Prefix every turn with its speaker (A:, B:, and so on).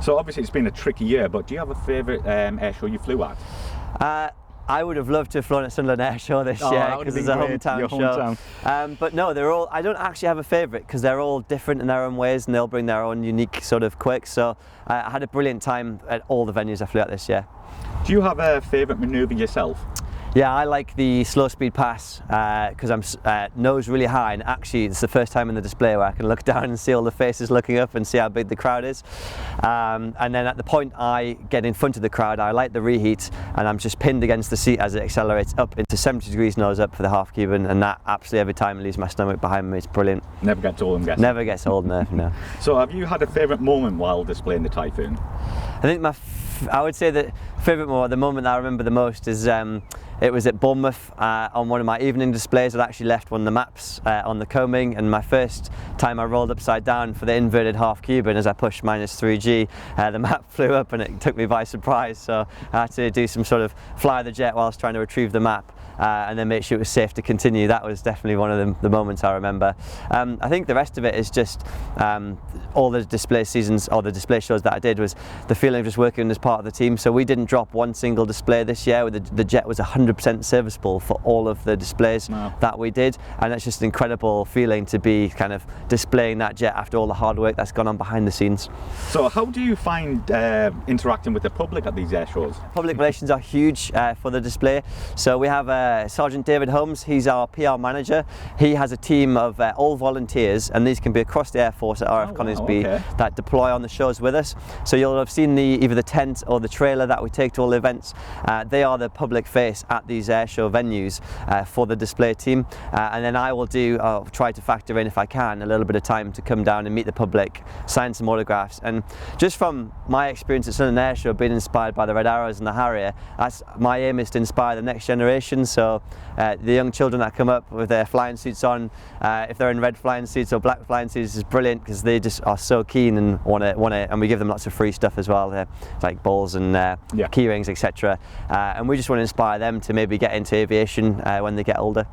A: So obviously it's been a tricky year, but do you have a favourite air show you flew at?
B: I would have loved to have flown at Sunderland Air Show this year because it's a hometown show. But no, they're all. I don't actually have a favourite because they're all different in their own ways and they'll bring their own unique sort of quirks. So I had a brilliant time at all the venues I flew at this year.
A: Do you have a favourite manoeuvre yourself?
B: Yeah, I like the slow speed pass because I'm nose really high, and actually it's the first time in the display where I can look down and see all the faces looking up and see how big the crowd is. And then at the point I get in front of the crowd, I like the reheat and I'm just pinned against the seat as it accelerates up into 70 degrees nose up for the half Cuban, and that absolutely every time leaves my stomach behind me. It's brilliant.
A: Never gets old, I'm guessing.
B: Never gets old, no.
A: So have you had a favourite moment while displaying the Typhoon?
B: I think I would say that favourite moment, the moment that I remember the most is it was at Bournemouth on one of my evening displays. I'd actually left one of the maps on the combing, and my first time I rolled upside down for the inverted half Cuban as I pushed -3G, the map flew up and it took me by surprise, so I had to do some sort of fly the jet whilst trying to retrieve the map and then make sure it was safe to continue. That was definitely one of the moments I remember. I think the rest of it is just all the display seasons or the display shows that I did was the feeling of just working as part of the team. So we didn't drop one single display this year. The jet was 100% serviceable for all of the displays that we did, and it's just an incredible feeling to be kind of displaying that jet after all the hard work that's gone on behind the scenes.
A: So how do you find interacting with the public at these air shows?
B: Public relations are huge for the display. So we have Sergeant David Holmes, he's our PR manager. He has a team of all volunteers, and these can be across the Air Force at RAF Coningsby that deploy on the shows with us. So you'll have seen either the tent or the trailer that we take to all the events. They are the public face at these air show venues for the display team, and then I will try to factor in, if I can, a little bit of time to come down and meet the public, sign some autographs. And just from my experience at Sunderland Air Show, being inspired by the Red Arrows and the Harrier, my aim is to inspire the next generation. So the young children that come up with their flying suits on, if they're in red flying suits or black flying suits, is brilliant because they just are so keen and want to, and we give them lots of free stuff as well, like balls and key rings, etc. And we just want to inspire them to maybe get into aviation when they get older.